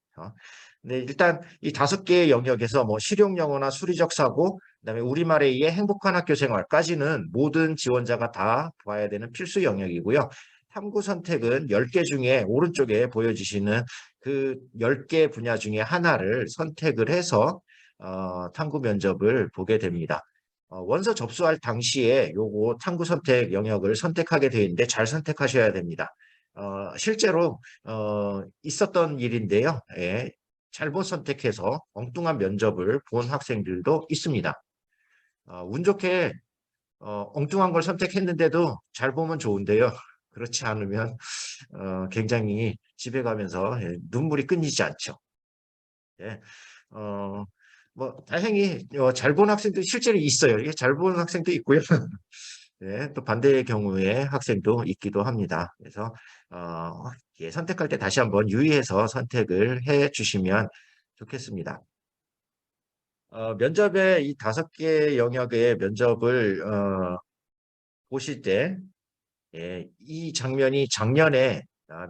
근데 일단 이 5개의 영역에서 뭐 실용 영어나 수리적 사고, 그다음에 우리말에 의해 행복한 학교 생활까지는 모든 지원자가 다 봐야 되는 필수 영역이고요. 탐구 선택은 10개 중에 오른쪽에 보여주시는 그 10개 분야 중에 하나를 선택을 해서 탐구 면접을 보게 됩니다. 원서 접수할 당시에 요거 탐구 선택 영역을 선택하게 되어 있는데 잘 선택하셔야 됩니다. 실제로 있었던 일인데요. 예, 잘못 선택해서 엉뚱한 면접을 본 학생들도 있습니다. 운 좋게 엉뚱한 걸 선택했는데도 잘 보면 좋은데요. 그렇지 않으면 굉장히 집에 가면서 눈물이 끊이지 않죠. 예. 뭐 다행히 잘 본 학생도 실제로 있어요. 이게 잘 본 학생도 있고요. 네, 또 반대의 경우에 학생도 있기도 합니다. 그래서 예, 선택할 때 다시 한번 유의해서 선택을 해 주시면 좋겠습니다. 면접의 이 5개 영역의 면접을 보실 때 예, 이 장면이 작년에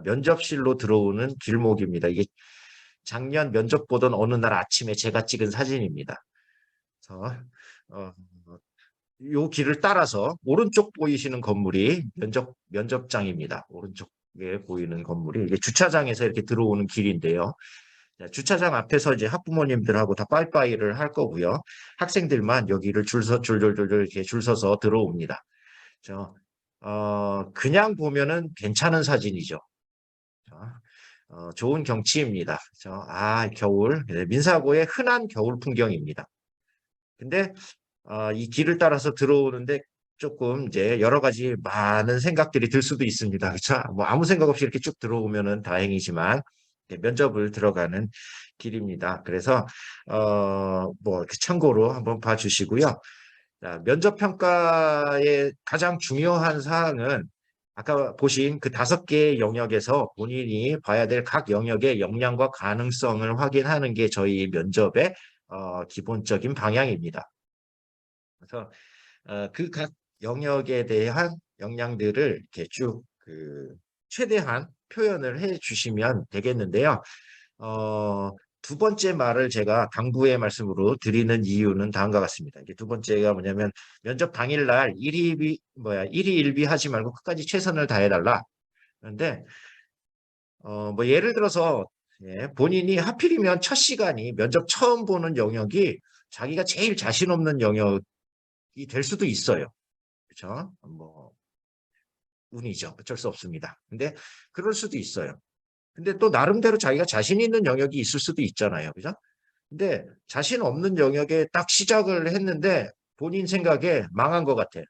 면접실로 들어오는 길목입니다. 이게 작년 면접 보던 어느 날 아침에 제가 찍은 사진입니다. 그래서 요 길을 따라서 오른쪽 보이시는 건물이 면접장입니다. 오른쪽에 보이는 건물이 이게 주차장에서 이렇게 들어오는 길인데요. 주차장 앞에서 이제 학부모님들하고 다 빠이빠이를 할 거고요. 학생들만 여기를 줄줄줄줄 이렇게 줄 서서 들어옵니다. 그냥 보면은 괜찮은 사진이죠. 좋은 경치입니다. 겨울, 민사고의 흔한 겨울 풍경입니다. 근데 이 길을 따라서 들어오는데 조금 이제 여러 가지 많은 생각들이 들 수도 있습니다. 그렇죠? 뭐 아무 생각 없이 이렇게 쭉 들어오면은 다행이지만 면접을 들어가는 길입니다. 그래서 뭐 참고로 한번 봐주시고요. 자, 면접 평가의 가장 중요한 사항은 아까 보신 그 5개의 영역에서 본인이 봐야 될 각 영역의 역량과 가능성을 확인하는 게 저희 면접의 기본적인 방향입니다. 그래서 그 각 영역에 대한 역량들을 이렇게 쭉 최대한 표현을 해 주시면 되겠는데요. 두 번째 말을 제가 당부의 말씀으로 드리는 이유는 다음과 같습니다. 이게 두 번째가 뭐냐면 면접 당일날 일희일비 하지 말고 끝까지 최선을 다해달라. 그런데 뭐 예를 들어서 예, 본인이 하필이면 첫 시간이 면접 처음 보는 영역이 자기가 제일 자신 없는 영역이 될 수도 있어요. 그렇죠? 뭐 운이죠. 어쩔 수 없습니다. 근데 그럴 수도 있어요. 근데 또 나름대로 자기가 자신 있는 영역이 있을 수도 있잖아요. 그죠? 근데 자신 없는 영역에 딱 시작을 했는데 본인 생각에 망한 것 같아.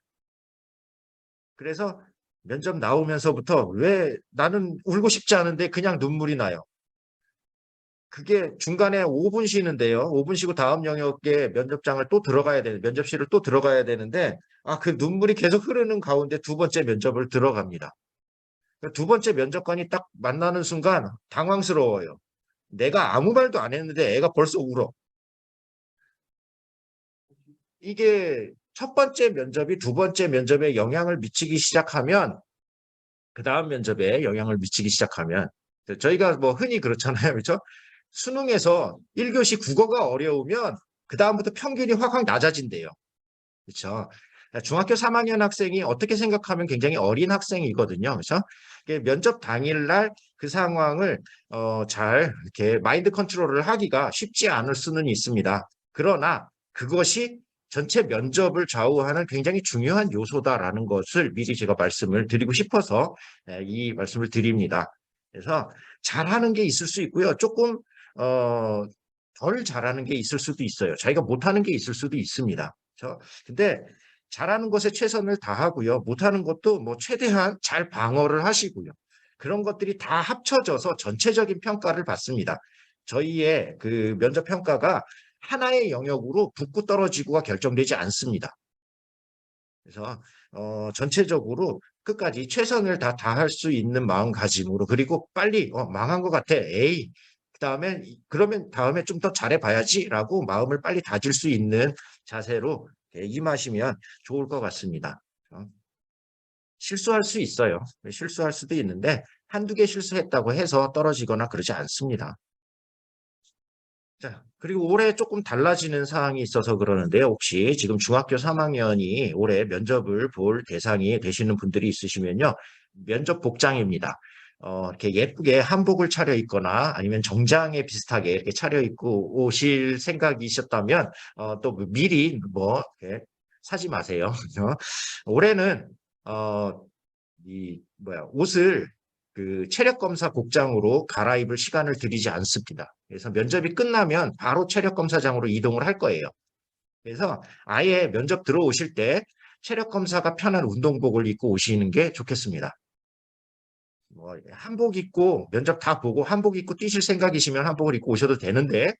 그래서 면접 나오면서부터 왜 나는 울고 싶지 않은데 그냥 눈물이 나요. 그게 중간에 5분 쉬는데요. 5분 쉬고 다음 영역에 면접장을 또 들어가야 되는, 면접실을 또 들어가야 되는데, 아, 그 눈물이 계속 흐르는 가운데 두 번째 면접을 들어갑니다. 두 번째 면접관이 딱 만나는 순간 당황스러워요. 내가 아무 말도 안 했는데 애가 벌써 울어. 이게 첫 번째 면접이 두 번째 면접에 영향을 미치기 시작하면, 그 다음 면접에 영향을 미치기 시작하면, 저희가 뭐 흔히 그렇잖아요. 그렇죠? 수능에서 1교시 국어가 어려우면 그다음부터 평균이 확 낮아진대요. 그렇죠? 중학교 3학년 학생이 어떻게 생각하면 굉장히 어린 학생이거든요. 그렇죠? 면접 당일날 그 상황을 잘 이렇게 마인드 컨트롤을 하기가 쉽지 않을 수는 있습니다. 그러나 그것이 전체 면접을 좌우하는 굉장히 중요한 요소다라는 것을 미리 제가 말씀을 드리고 싶어서 이 말씀을 드립니다. 그래서 잘하는 게 있을 수 있고요. 조금 어, 덜 잘하는 게 있을 수도 있어요. 자기가 못하는 게 있을 수도 있습니다. 그렇죠? 근데 잘하는 것에 최선을 다하고요. 못하는 것도 뭐 최대한 잘 방어를 하시고요. 그런 것들이 다 합쳐져서 전체적인 평가를 받습니다. 저희의 그 면접 평가가 하나의 영역으로 붙고 떨어지고가 결정되지 않습니다. 그래서 전체적으로 끝까지 최선을 다 다할 수 있는 마음가짐으로, 그리고 빨리 망한 것 같아. 에이, 그다음에 그러면 다음에 좀 더 잘해봐야지라고 마음을 빨리 다질 수 있는 자세로 임하시면 좋을 것 같습니다. 실수할 수 있어요. 실수할 수도 있는데 한두 개 실수했다고 해서 떨어지거나 그러지 않습니다. 자, 그리고 올해 조금 달라지는 사항이 있어서 그러는데요. 혹시 지금 중학교 3학년이 올해 면접을 볼 대상이 되시는 분들이 있으시면요. 면접 복장입니다. 이렇게 예쁘게 한복을 차려입거나 아니면 정장에 비슷하게 이렇게 차려입고 오실 생각이셨다면, 또 미리 뭐, 이렇게 사지 마세요. 올해는, 옷을 그 체력 검사 복장으로 갈아입을 시간을 드리지 않습니다. 그래서 면접이 끝나면 바로 체력 검사장으로 이동을 할 거예요. 그래서 아예 면접 들어오실 때 체력 검사가 편한 운동복을 입고 오시는 게 좋겠습니다. 뭐 한복 입고 면접 다 보고 한복 입고 뛰실 생각이시면 한복을 입고 오셔도 되는데,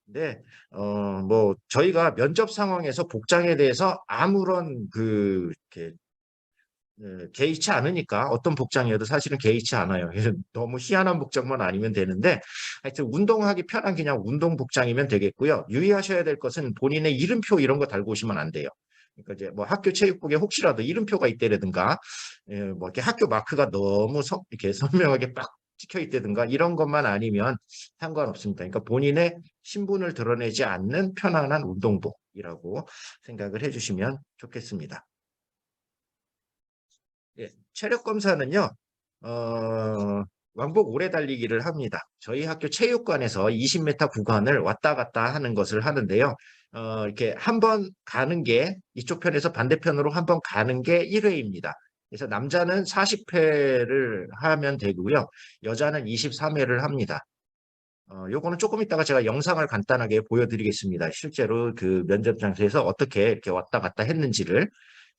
네, 뭐 저희가 면접 상황에서 복장에 대해서 아무런 이렇게 개의치 않으니까 어떤 복장이어도 사실은 개의치 않아요. 그래서 너무 희한한 복장만 아니면 되는데, 하여튼 운동하기 편한 그냥 운동 복장이면 되겠고요. 유의하셔야 될 것은 본인의 이름표 이런 거 달고 오시면 안 돼요. 그러니까 이제 뭐 학교 체육복에 혹시라도 이름표가 있다든가, 뭐 이렇게 학교 마크가 너무 이렇게 선명하게 빡 찍혀 있다든가 이런 것만 아니면 상관없습니다. 그러니까 본인의 신분을 드러내지 않는 편안한 운동복이라고 생각을 해주시면 좋겠습니다. 예, 체력 검사는요, 왕복 오래 달리기를 합니다. 저희 학교 체육관에서 20m 구간을 왔다 갔다 하는 것을 하는데요. 이렇게 한 번 가는 게, 이쪽 편에서 반대편으로 한 번 가는 게 1회입니다. 그래서 남자는 40회를 하면 되고요. 여자는 23회를 합니다. 요거는 조금 이따가 제가 영상을 간단하게 보여드리겠습니다. 실제로 그 면접 장소에서 어떻게 이렇게 왔다 갔다 했는지를.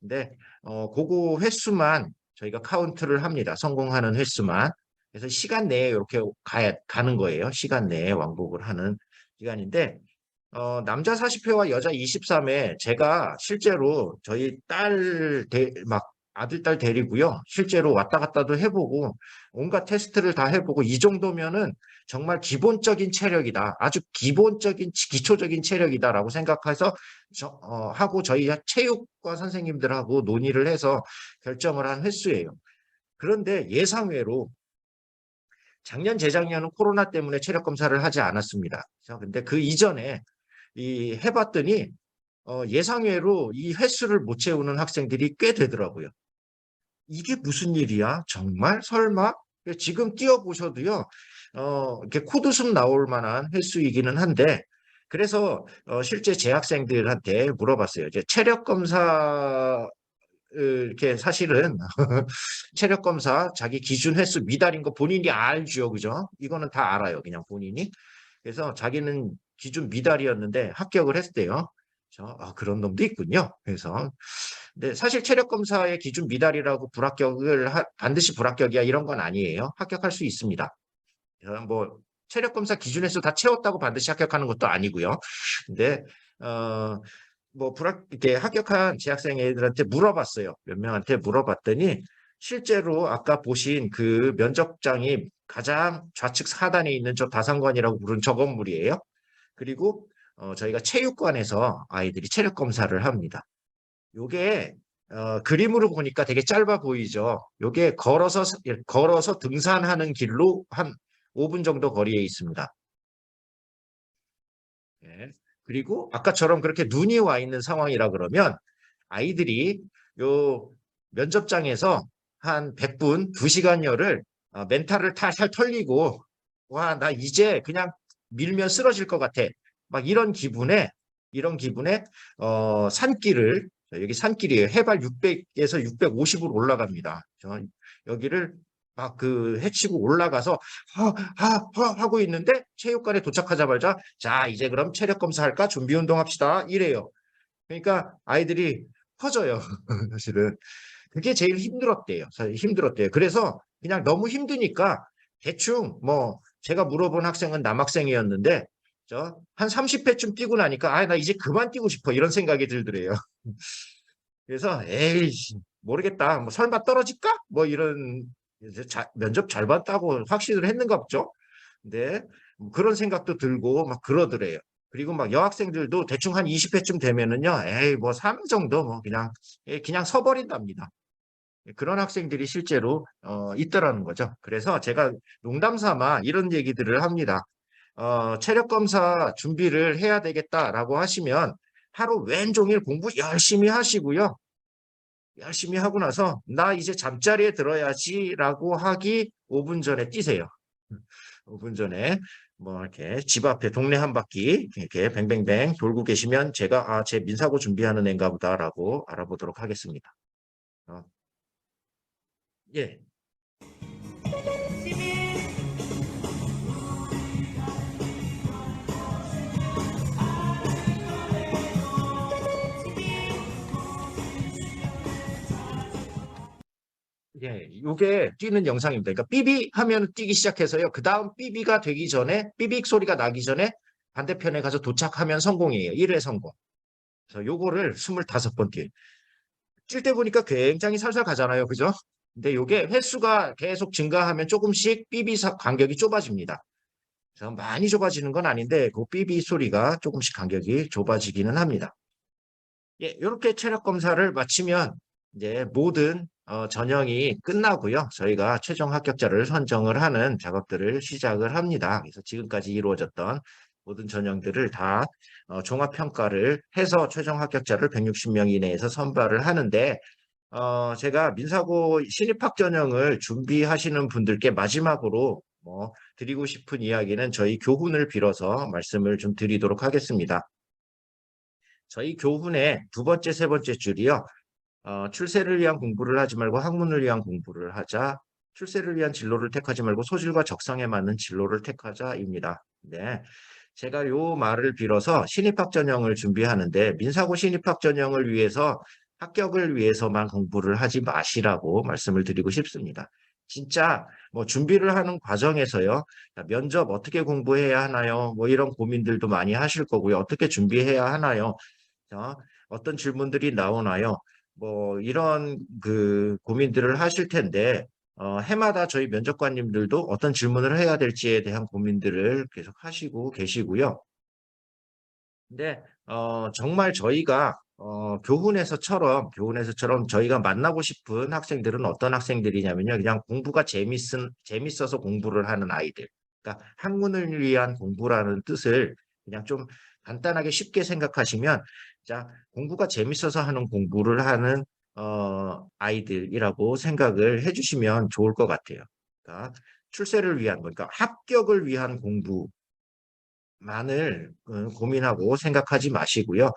근데 그거 횟수만 저희가 카운트를 합니다. 성공하는 횟수만. 그래서 시간 내에 이렇게 가는 거예요. 시간 내에 왕복을 하는 시간인데, 남자 40회와 여자 23회, 제가 실제로 저희 막 아들, 딸 데리고요. 실제로 왔다 갔다도 해보고, 온갖 테스트를 다 해보고, 이 정도면은 정말 기본적인 체력이다. 아주 기본적인, 기초적인 체력이다라고 생각해서, 하고 저희 체육과 선생님들하고 논의를 해서 결정을 한 횟수예요. 그런데 예상외로 작년, 재작년은 코로나 때문에 체력 검사를 하지 않았습니다. 근데 그 이전에 해봤더니 예상외로 이 횟수를 못 채우는 학생들이 꽤 되더라고요. 이게 무슨 일이야? 정말? 설마? 지금 뛰어보셔도요, 이렇게 코드숨 나올 만한 횟수이기는 한데, 그래서 실제 재학생들한테 물어봤어요. 이제 체력 검사 이렇게 사실은 체력 검사 자기 기준 횟수 미달인 거 본인이 알죠, 그죠? 이거는 다 알아요, 그냥 본인이. 그래서 자기는 기준 미달이었는데 합격을 했대요. 그런 놈도 있군요. 그래서 근데 사실 체력 검사의 기준 미달이라고 반드시 불합격이야 이런 건 아니에요. 합격할 수 있습니다. 뭐 체력 검사 기준에서 다 채웠다고 반드시 합격하는 것도 아니고요. 근데 뭐 이렇게 합격한 재학생 애들한테 물어봤어요. 몇 명한테 물어봤더니 실제로 아까 보신 그 면접장이 가장 좌측 하단에 있는 저 다산관이라고 부르는 저 건물이에요. 그리고 저희가 체육관에서 아이들이 체력 검사를 합니다. 요게 그림으로 보니까 되게 짧아 보이죠. 요게 걸어서 등산하는 길로 한 5분 정도 거리에 있습니다. 예. 그리고 아까처럼 그렇게 눈이 와 있는 상황이라 그러면 아이들이 요 면접장에서 한 100분, 2시간여를 멘탈을 탈탈 털리고 와, 나 이제 그냥 밀면 쓰러질 것 같아. 막 이런 기분에 산길을 여기 산길이에요. 해발 600에서 650으로 올라갑니다. 여기를 막 해치고 올라가서 하고 있는데 체육관에 도착하자마자 자 이제 그럼 체력 검사할까 준비 운동 합시다 이래요. 그러니까 아이들이 퍼져요. 사실은 그게 제일 힘들었대요. 사실 힘들었대요. 그래서 그냥 너무 힘드니까 대충 뭐 제가 물어본 학생은 남학생이었는데 한 30회쯤 뛰고 나니까 나 이제 그만 뛰고 싶어 이런 생각이 들더래요. 그래서 에이 모르겠다. 뭐 설마 떨어질까? 뭐 이런 면접 잘 봤다고 확신을 했는가 보죠. 근데 뭐 그런 생각도 들고 막 그러더래요. 그리고 막 여학생들도 대충 한 20회쯤 되면은요, 에이 뭐 3회 정도 뭐 그냥 서버린답니다. 그런 학생들이 실제로 있더라는 거죠. 그래서 제가 농담 삼아 이런 얘기들을 합니다. 체력 검사 준비를 해야 되겠다라고 하시면 하루 왼종일 공부 열심히 하시고요. 열심히 하고 나서 나 이제 잠자리에 들어야지라고 하기 5분 전에 뛰세요. 5분 전에 뭐 이렇게 집 앞에 동네 한 바퀴 이렇게 뱅뱅뱅 돌고 계시면 제가 제 민사고 준비하는 애인가 보다라고 알아보도록 하겠습니다. 어, 예. 예, 이게 뛰는 영상입니다. 그러니까 삐비 하면 뛰기 시작해서요. 그 다음 삐비가 되기 전에 삐빅 소리가 나기 전에 반대편에 가서 도착하면 성공이에요. 1회 성공. 그래서 요거를 25번 뛰어요. 뛸 때 보니까 굉장히 살살 가잖아요. 그죠? 근데 요게 횟수가 계속 증가하면 조금씩 삐비 간격이 좁아집니다. 그래서 많이 좁아지는 건 아닌데 그 삐비 소리가 조금씩 간격이 좁아지기는 합니다. 예, 이렇게 체력 검사를 마치면 이제 모든 전형이 끝나고요. 저희가 최종 합격자를 선정을 하는 작업들을 시작을 합니다. 그래서 지금까지 이루어졌던 모든 전형들을 다 종합평가를 해서 최종 합격자를 160명 이내에서 선발을 하는데 제가 민사고 신입학 전형을 준비하시는 분들께 마지막으로 드리고 싶은 이야기는 저희 교훈을 빌어서 말씀을 좀 드리도록 하겠습니다. 저희 교훈의 두 번째, 세 번째 줄이요. 출세를 위한 공부를 하지 말고 학문을 위한 공부를 하자. 출세를 위한 진로를 택하지 말고 소질과 적성에 맞는 진로를 택하자입니다. 네. 제가 요 말을 빌어서 신입학 전형을 준비하는데 민사고 신입학 전형을 위해서 합격을 위해서만 공부를 하지 마시라고 말씀을 드리고 싶습니다. 진짜 뭐 준비를 하는 과정에서요. 면접 어떻게 공부해야 하나요? 뭐 이런 고민들도 많이 하실 거고요. 어떻게 준비해야 하나요? 어떤 질문들이 나오나요? 뭐 이런 고민들을 하실 텐데 해마다 저희 면접관님들도 어떤 질문을 해야 될지에 대한 고민들을 계속 하시고 계시고요. 근데 정말 저희가 교훈에서처럼 저희가 만나고 싶은 학생들은 어떤 학생들이냐면요. 그냥 공부가 재밌어서 공부를 하는 아이들. 그러니까 학문을 위한 공부라는 뜻을 그냥 좀 간단하게 쉽게 생각하시면 자, 공부가 재밌어서 하는 공부를 하는 아이들이라고 생각을 해주시면 좋을 것 같아요. 그러니까 출세를 위한 그러니까 합격을 위한 공부만을 고민하고 생각하지 마시고요.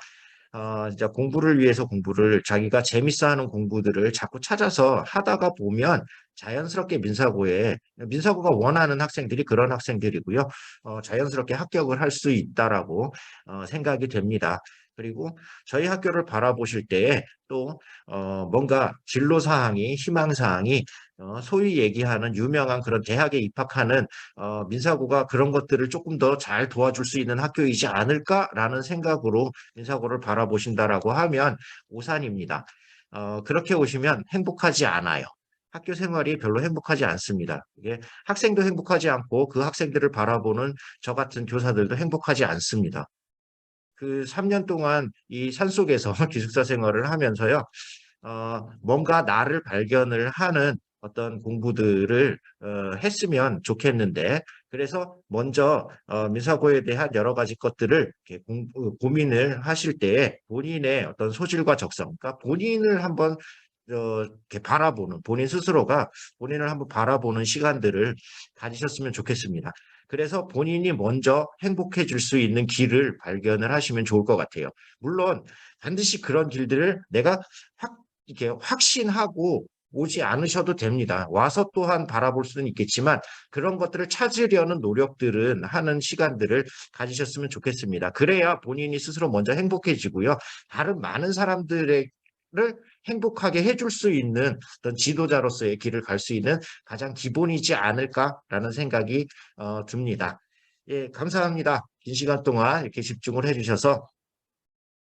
진짜 공부를 위해서 공부를 자기가 재밌어 하는 공부들을 자꾸 찾아서 하다가 보면 자연스럽게 민사고가 원하는 학생들이 그런 학생들이고요. 자연스럽게 합격을 할 수 있다라고 생각이 됩니다. 그리고 저희 학교를 바라보실 때에 또 뭔가 진로사항이, 희망사항이 소위 얘기하는 유명한 그런 대학에 입학하는 민사고가 그런 것들을 조금 더 잘 도와줄 수 있는 학교이지 않을까라는 생각으로 민사고를 바라보신다라고 하면 오산입니다. 그렇게 오시면 행복하지 않아요. 학교 생활이 별로 행복하지 않습니다. 이게 학생도 행복하지 않고 그 학생들을 바라보는 저 같은 교사들도 행복하지 않습니다. 그 3년 동안 이 산속에서 기숙사 생활을 하면서요, 뭔가 나를 발견을 하는 어떤 공부들을 했으면 좋겠는데, 그래서 먼저 민사고에 대한 여러 가지 것들을 이렇게 고민을 하실 때에 본인의 어떤 소질과 적성, 그러니까 본인을 한번 이렇게 바라보는, 본인 스스로가 본인을 한번 바라보는 시간들을 가지셨으면 좋겠습니다. 그래서 본인이 먼저 행복해질 수 있는 길을 발견을 하시면 좋을 것 같아요. 물론 반드시 그런 길들을 내가 이렇게 확신하고 오지 않으셔도 됩니다. 와서 또한 바라볼 수는 있겠지만 그런 것들을 찾으려는 노력들은 하는 시간들을 가지셨으면 좋겠습니다. 그래야 본인이 스스로 먼저 행복해지고요. 다른 많은 사람들을 행복하게 해줄 수 있는 어떤 지도자로서의 길을 갈 수 있는 가장 기본이지 않을까라는 생각이 듭니다. 예, 감사합니다. 긴 시간 동안 이렇게 집중을 해주셔서